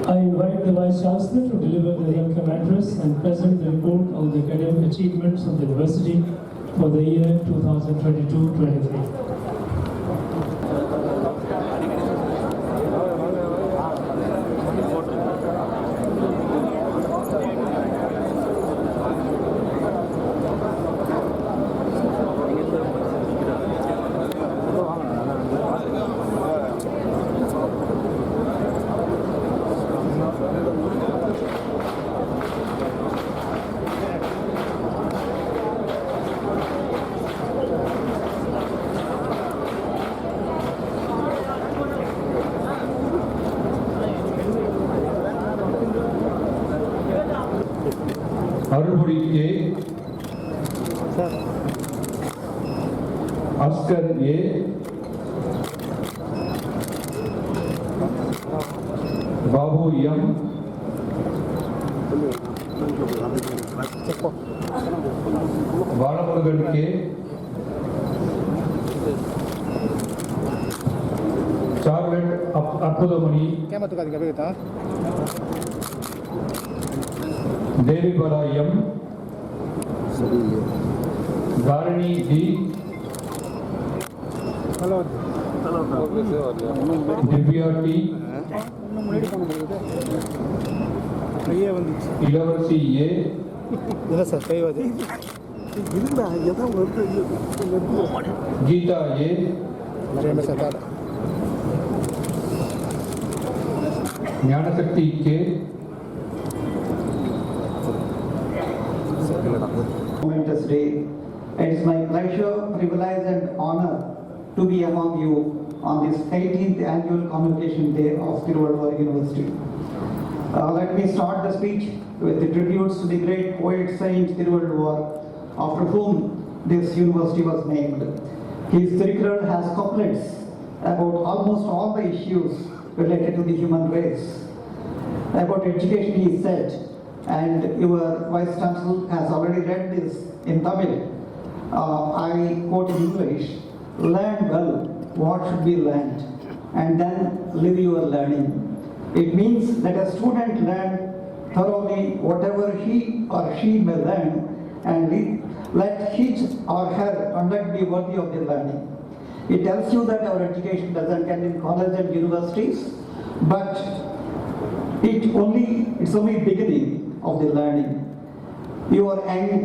I invite the Vice Chancellor to deliver the welcome address and present the report on the academic achievements of the University for the year 2022-23. Arulmozhi A, Askar A, Babu M, Balamurugan K, Charlotte Arputhamani, Devibala M, Dharani D, Divya D, Ilavarasi A, Geetha A, Gnanasakthi K, momentous day. It's my pleasure, privilege and honor to be among you on this 18th annual Convocation Day of Tiruvallur University. Let me start the speech with the tributes to the great poet Saint Tiruvallur, after whom this university was named. His Tirukkural has couplets about almost all the issues related to the human race. About education he said, and your Vice Chancellor has already read this in Tamil. I quote in English: learn well what should be learned and then live your learning. It means that a student learn thoroughly whatever he or she may learn and let his or her conduct be worthy of the learning. It tells you that our education doesn't end in colleges and universities, but it's only beginning of the learning. You are young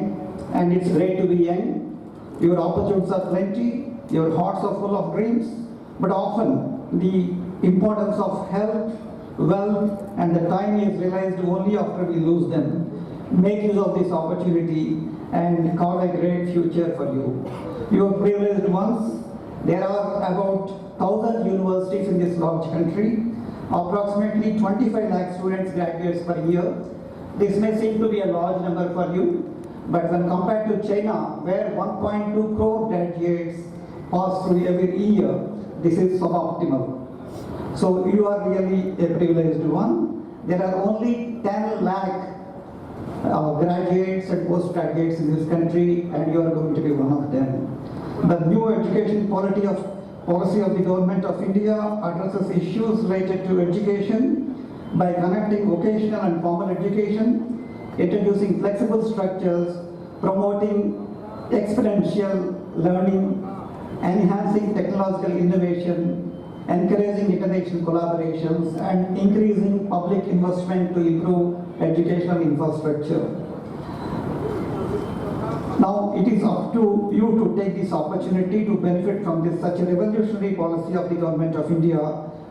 and it's great to be young. Your opportunities are plenty, your hearts are full of dreams, but often the importance of health, wealth and the time is realized only after we lose them. Make use of this opportunity and carve a great future for you. You are privileged ones. There are about 1,000 universities in this large country. Approximately 25 lakh students graduates per year. This may seem to be a large number for you, but when compared to China, where 1.2 crore graduates pass through every year, this is suboptimal. So you are really a privileged one. There are only 10 lakh graduates and postgraduates in this country, and you are going to be one of them. The new education policy of the Government of India addresses issues related to education by connecting vocational and formal education, introducing flexible structures, promoting exponential learning, enhancing technological innovation, encouraging international collaborations, and increasing public investment to improve educational infrastructure. Now it is up to you to take this opportunity to benefit from this such a revolutionary policy of the Government of India,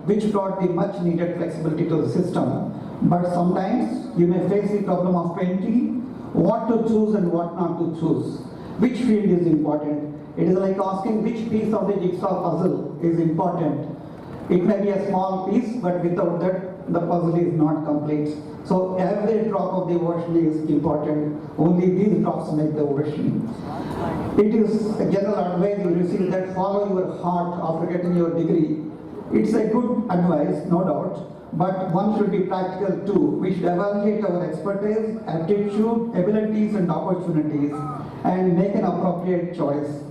which brought the much needed flexibility to the system. But sometimes you may face the problem of plenty, what to choose and what not to choose. Which field is important? It is like asking which piece of the jigsaw puzzle is important. It may be a small piece, but without that, the puzzle is not complete. So every drop of the ocean is important. Only these drops make the ocean. It is a general advice you receive that follow your heart after getting your degree. It's a good advice, no doubt, but one should be practical too. We should evaluate our expertise, aptitude, abilities and opportunities and make an appropriate choice.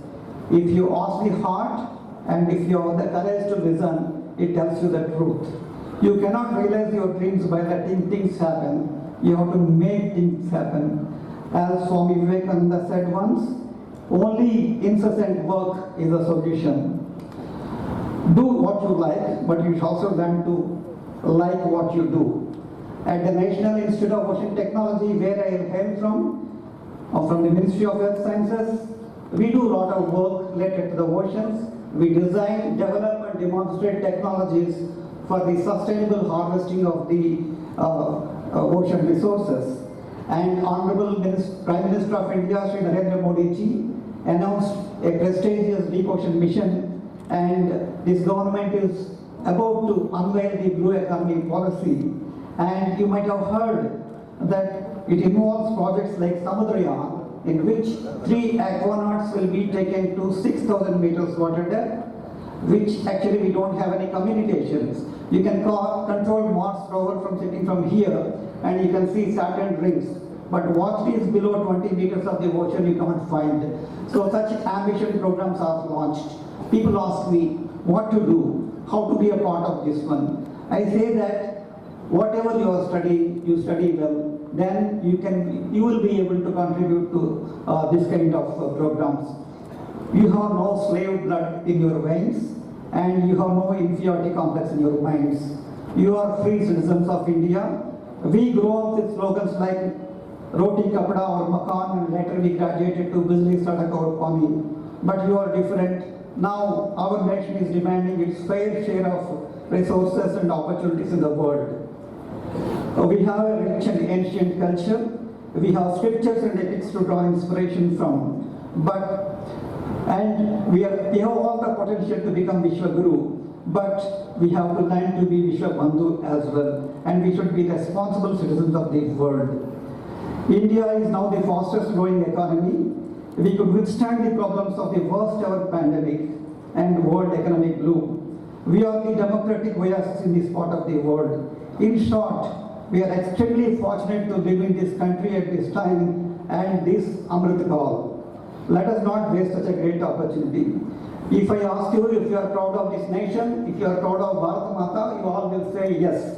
If you ask the heart and if you have the courage to listen, it tells you the truth. You cannot realize your dreams by letting things happen. You have to make things happen. As Swami Vivekananda said once, only incessant work is a solution. Do what you like, but you should also learn to like what you do. At the National Institute of Ocean Technology, where I hail from the Ministry of Health Sciences, we do a lot of work related to the oceans. We design, develop and demonstrate technologies for the sustainable harvesting of the ocean resources. And Honorable Prime Minister of India, Shri Narendra Modi ji, announced a prestigious deep ocean mission, and this government is about to unveil the blue economy policy. And you might have heard that it involves projects like Samudrayan, in which 3 aquanauts will be taken to 6,000 meters water depth, which actually we don't have any communications. You can control Mars rover from sitting from here, and you can see Saturn rings. But what is below 20 meters of the ocean, you cannot find. So such ambition programs are launched. People ask me what to do, how to be a part of this one. I say that whatever you are studying, you study well, then you will be able to contribute to this kind of programs. You have no slave blood in your veins, and you have no inferiority complex in your minds. You are free citizens of India. We grow up with slogans like Roti Kapda or Makan, and later we graduated to Bijli Sadak or Pani. But you are different. Now our nation is demanding its fair share of resources and opportunities in the world. We have a rich and ancient culture. We have scriptures and ethics to draw inspiration from. And we have all the potential to become Vishwaguru, but we have to learn to be Vishwabandhu as well, and we should be responsible citizens of the world. India is now the fastest growing economy. We could withstand the problems of the worst ever pandemic and world economic boom. We are the democratic oasis in this part of the world. In short, we are extremely fortunate to live in this country at this time and this Amrit Kaal. Let us not waste such a great opportunity. If I ask you if you are proud of this nation, if you are proud of Bharat Mata, you all will say yes.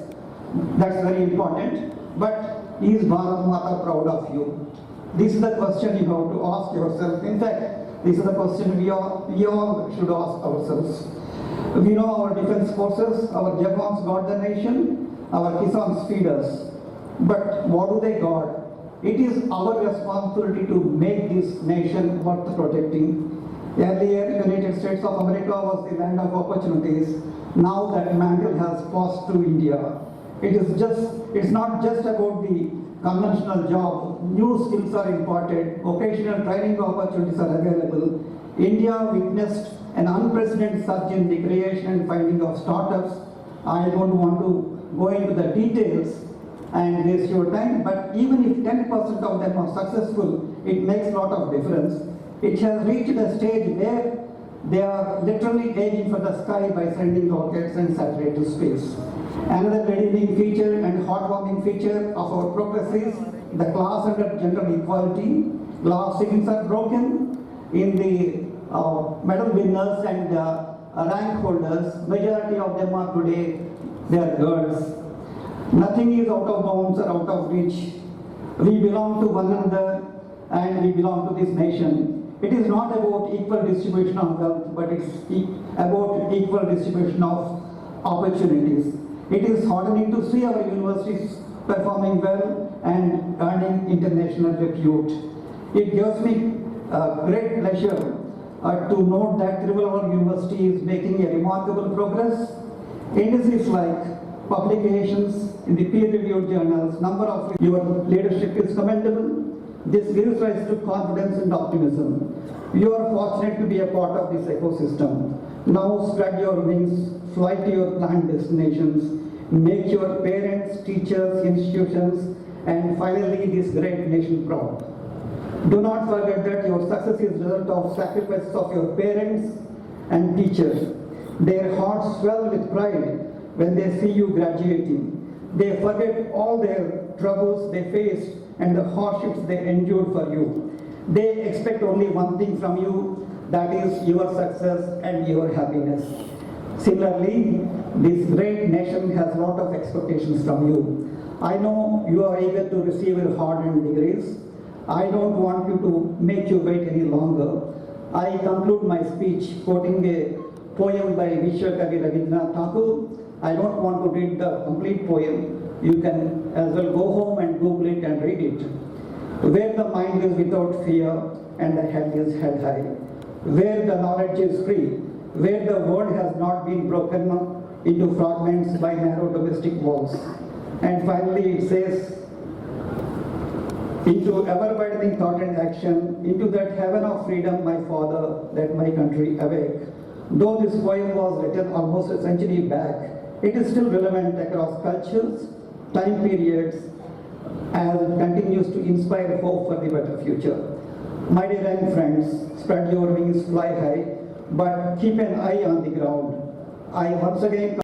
That's very important. But is Bharat Mata proud of you? This is the question you have to ask yourself. In fact, this is the question we all should ask ourselves. We know our defense forces, our Jawans guard the nation, our Kisans feed us. But what do they guard? It is our responsibility to make this nation worth protecting. Earlier, United States of America was the land of opportunities. Now that mantle has passed to India. It's not just about the conventional job. New skills are imparted, vocational training opportunities are available. India witnessed an unprecedented surge in the creation and finding of startups. I don't want to go into the details and waste your time, but even if 10% of them are successful, it makes a lot of difference. It has reached a stage where they are literally aiming for the sky by sending rockets and satellites to space. Another redeeming feature and heartwarming feature of our progress is the class under gender equality. Glass ceilings are broken. In the medal winners and rank holders, majority of them are today, they are girls. Nothing is out of bounds or out of reach. We belong to one another and we belong to this nation. It is not about equal distribution of wealth, but it's about equal distribution of opportunities. It is heartening to see our universities performing well and earning international repute. It gives me great pleasure to note that Trivandrum University is making a remarkable progress. Indices like publications in the peer-reviewed journals, number of your leadership is commendable. This gives rise to confidence and optimism. You are fortunate to be a part of this ecosystem. Now spread your wings, fly to your planned destinations, make your parents, teachers, institutions, and finally this great nation proud. Do not forget that your success is the result of sacrifices of your parents and teachers. Their hearts swell with pride when they see you graduating. They forget all their troubles they faced and the hardships they endured for you. They expect only one thing from you, that is your success and your happiness. Similarly, this great nation has a lot of expectations from you. I know you are eager to receive your hard-earned degrees. I don't want you to make you wait any longer. I conclude my speech quoting a poem by Vishwakavi Rabindranath Tagore. I don't want to read the complete poem. You can as well go home and Google it and read it. Where the mind is without fear and the head is held high. Where the knowledge is free. Where the world has not been broken into fragments by narrow domestic walls. And finally it says, into ever-widening thought and action, into that heaven of freedom, my father, let my country awake. Though this poem was written almost a century back, it is still relevant across cultures, time periods, as it continues to inspire hope for the better future. My dear young friends, spread your wings, fly high, but keep an eye on the ground. I once again